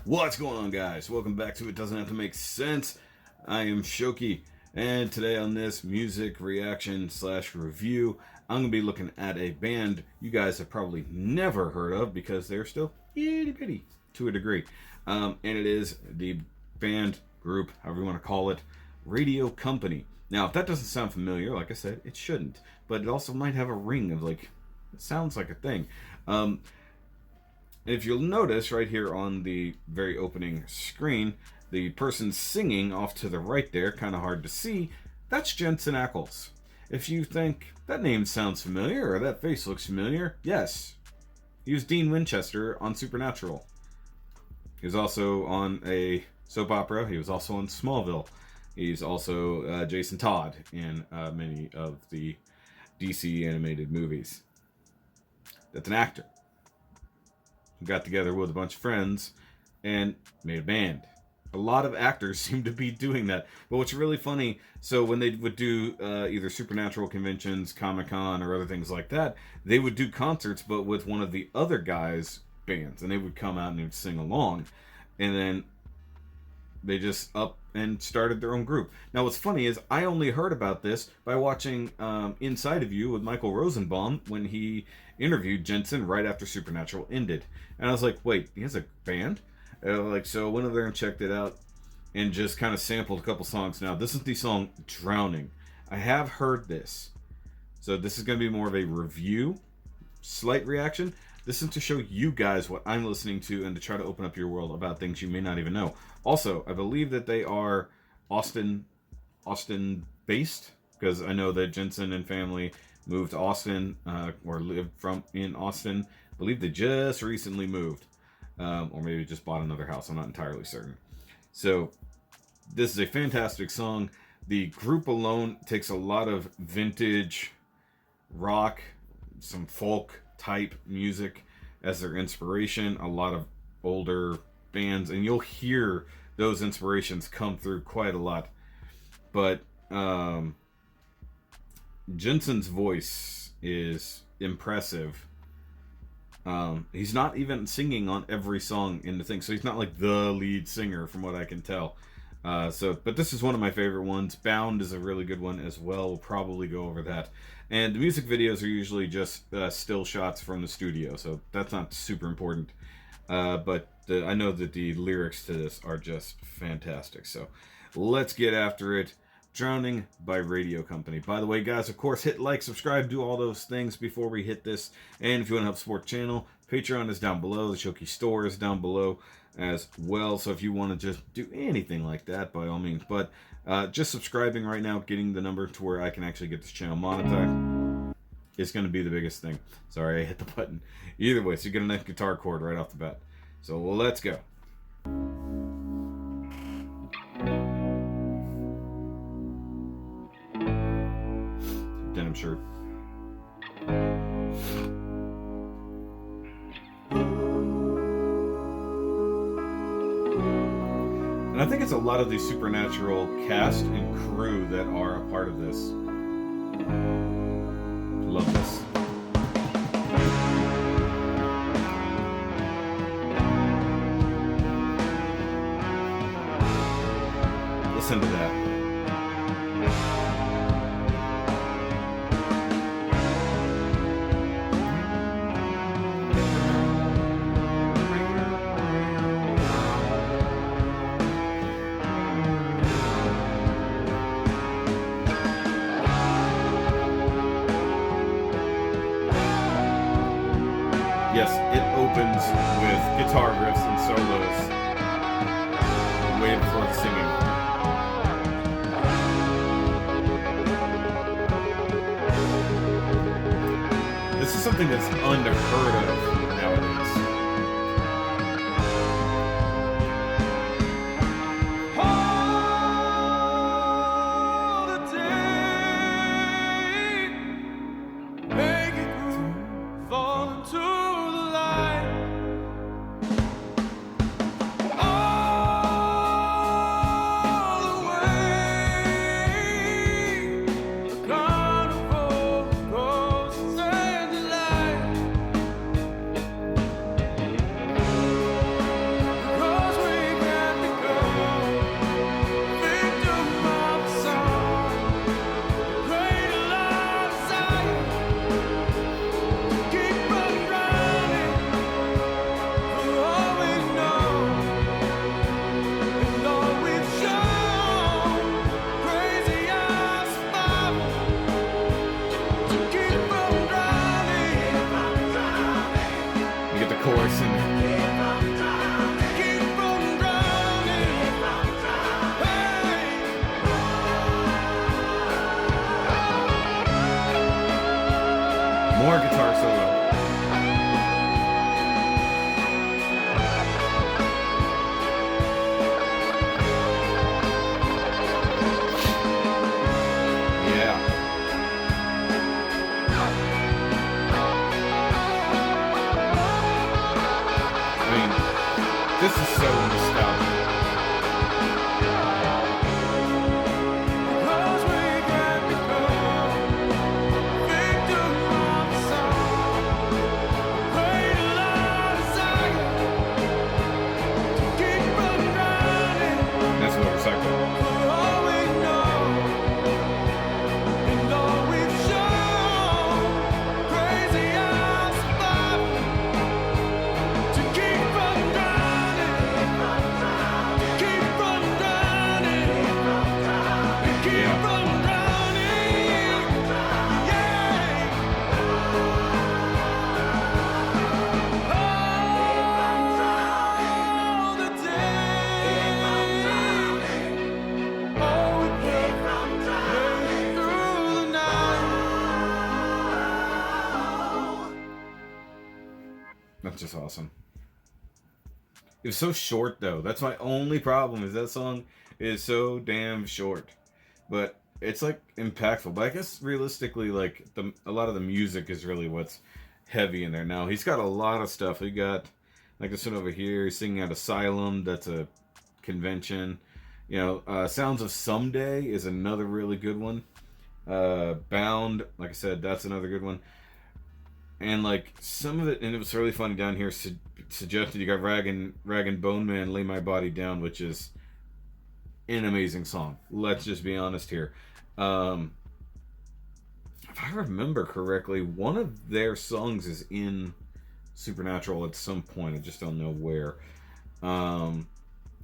What's going on, guys? Welcome back to It Doesn't Have to Make Sense. I am Shoki, and today on this music reaction / review, I'm going to be looking at a band you guys have probably never heard of because they're still itty bitty to a degree. And it is the band, group, however you want to call it, Radio Company. Now, if that doesn't sound familiar, like I said, it shouldn't. But it also might have a ring of like, it sounds like a thing. If you'll notice right here on the very opening screen, the person singing off to the right there, kind of hard to see, that's Jensen Ackles. If you think that name sounds familiar or that face looks familiar, yes. He was Dean Winchester on Supernatural. He was also on a soap opera. He was also on Smallville. He's also Jason Todd in many of the DC animated movies. That's an actor. Got together with a bunch of friends and made a band. A lot of actors seem to be doing that. But what's really funny, so when they would do either Supernatural conventions, Comic-Con, or other things like that, they would do concerts, but with one of the other guys' bands. And they would come out and they would sing along. And then they just up and started their own group. Now what's funny is I only heard about this by watching Inside of You with Michael Rosenbaum when he interviewed Jensen right after Supernatural ended. And I was like, wait, he has a band? So I went over there and checked it out and just kind of sampled a couple songs. Now this is the song Drowning. I have heard this. So this is going to be more of a review, slight reaction. This is to show you guys what I'm listening to and to try to open up your world about things you may not even know. Also, I believe that they are Austin based, because I know that Jensen and family moved to Austin, or lived in Austin. I believe they just recently moved, or maybe just bought another house. I'm not entirely certain. So this is a fantastic song. The group alone takes a lot of vintage rock, some folk type music as their inspiration, a lot of older bands, and you'll hear those inspirations come through quite a lot. But Jensen's voice is impressive. He's not even singing on every song in the thing, so he's not like the lead singer from what I can tell. But this is one of my favorite ones. Bound is a really good one as well. We'll probably go over that. And the music videos are usually just still shots from the studio, so that's not super important. But I know that the lyrics to this are just fantastic. So let's get after it. Drowning by Radio Company. By the way, guys, of course, hit like, subscribe, do all those things before we hit this. And if you want to help support the channel, Patreon is down below. The Shoki store is down below as well. So if you want to just do anything like that, by all means. But just subscribing right now, getting the number to where I can actually get this channel monetized, is going to be the biggest thing. Sorry, I hit the button. Either way, so you get a nice guitar chord right off the bat. So let's go. Denim shirt. And I think it's a lot of the Supernatural cast and crew that are a part of this. Love this. Listen to that. Yes, it opens with guitar riffs and solos way before the singing. This is something that's unheard of nowadays. More guitar solo. This is so nostalgic. That's motorcycle. That's just awesome. It was so short, though. That's my only problem, is that song is so damn short. But it's, like, impactful. But I guess, realistically, like, a lot of the music is really what's heavy in there. Now, he's got a lot of stuff. He got, like, this one over here. He's singing at Asylum. That's a convention. You know, Sounds of Someday is another really good one. Bound, like I said, that's another good one. And, like, some of it, and it was really funny down here, suggested you got Rag and Bone Man, Lay My Body Down, which is an amazing song. Let's just be honest here. If I remember correctly, one of their songs is in Supernatural at some point. I just don't know where.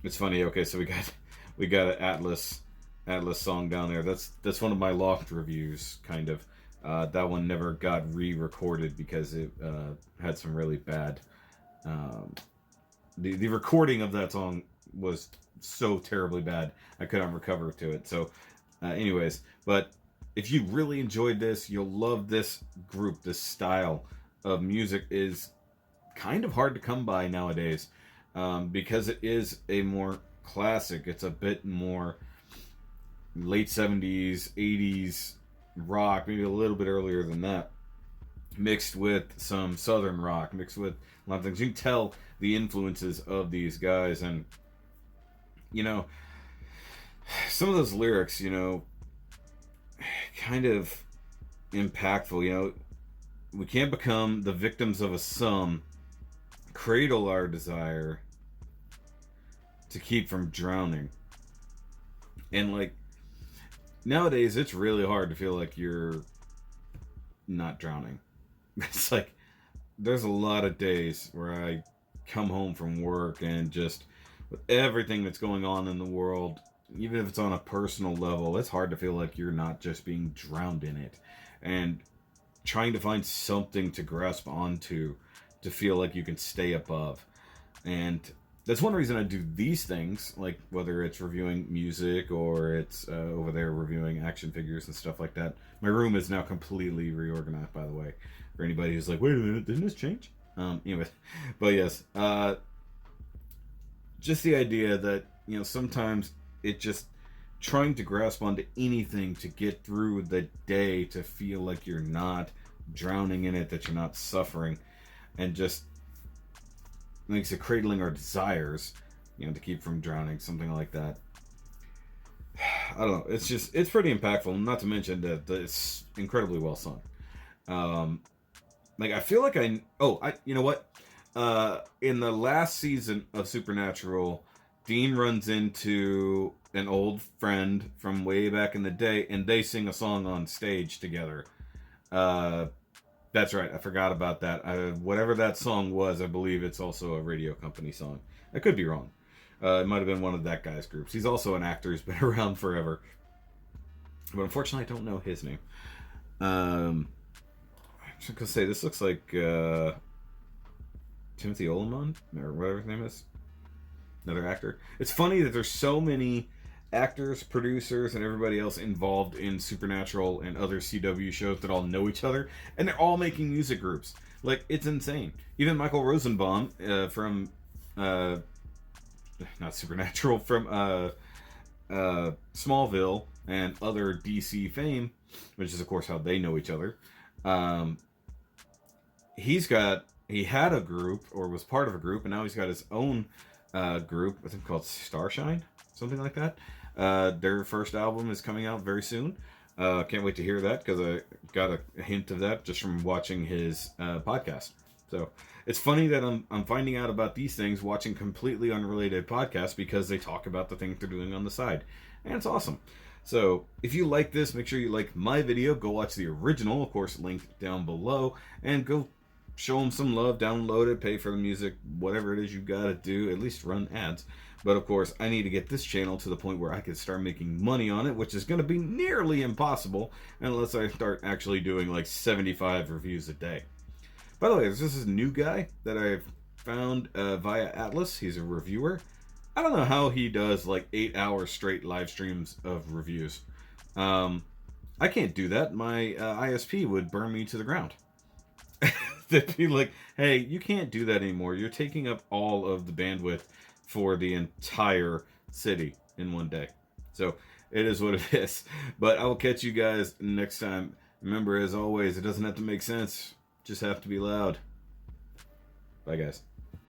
It's funny. Okay, so we got an Atlas song down there. That's one of my loft reviews, kind of. That one never got re-recorded because it had some really bad... The recording of that song was so terribly bad, I couldn't recover to it. So, anyways, but if you really enjoyed this, you'll love this group. This style of music is kind of hard to come by nowadays, because it is a more classic. It's a bit more late 70s, 80s rock, maybe a little bit earlier than that, mixed with some southern rock, mixed with a lot of things. You can tell the influences of these guys, and you know, some of those lyrics, you know, kind of impactful. You know, we can't become the victims of a sum, cradle our desire to keep from drowning. And like, nowadays, it's really hard to feel like you're not drowning. It's like, there's a lot of days where I come home from work and just, with everything that's going on in the world, even if it's on a personal level, it's hard to feel like you're not just being drowned in it. And trying to find something to grasp onto to feel like you can stay above. And that's one reason I do these things, like whether it's reviewing music or it's over there reviewing action figures and stuff like that. My room is now completely reorganized, by the way, for anybody who's like, wait a minute, didn't this change? Anyway, but yes, just the idea that, you know, sometimes it just trying to grasp onto anything to get through the day, to feel like you're not drowning in it, that you're not suffering, and just makes it cradling our desires, you know, to keep from drowning, something like that. I don't know. It's pretty impactful. Not to mention that it's incredibly well sung. Like, I feel like you know what? In the last season of Supernatural, Dean runs into an old friend from way back in the day, and they sing a song on stage together. That's right, I forgot about that. Whatever that song was, I believe it's also a radio company song. I could be wrong. It might have been one of that guy's groups. He's also an actor who's been around forever. But unfortunately, I don't know his name. I'm just going to say, this looks like Timothy Olyphant, or whatever his name is. Another actor. It's funny that there's so many actors, producers, and everybody else involved in Supernatural and other CW shows that all know each other, and they're all making music groups. Like, it's insane. Even Michael Rosenbaum from not Supernatural, from Smallville and other DC fame, which is of course how they know each other. Um, he had a group or was part of a group, and now he's got his own group. I think called Starshine, something like that. Their first album is coming out very soon. Can't wait to hear that because I got a hint of that just from watching his podcast. So it's funny that I'm finding out about these things watching completely unrelated podcasts because they talk about the things they're doing on the side, and it's awesome. So if you like this, make sure you like my video. Go watch the original, of course, linked down below, and go show them some love. Download it, pay for the music, whatever it is you gotta do. At least run ads. But of course, I need to get this channel to the point where I can start making money on it, which is going to be nearly impossible unless I start actually doing like 75 reviews a day. By the way, this is a new guy that I've found via Atlas. He's a reviewer. I don't know how he does like 8 hours straight live streams of reviews. I can't do that. My ISP would burn me to the ground. They'd be like, hey, you can't do that anymore. You're taking up all of the bandwidth for the entire city in one day. So it is what it is. But I will catch you guys next time. Remember, as always, it doesn't have to make sense. Just have to be loud. Bye, guys.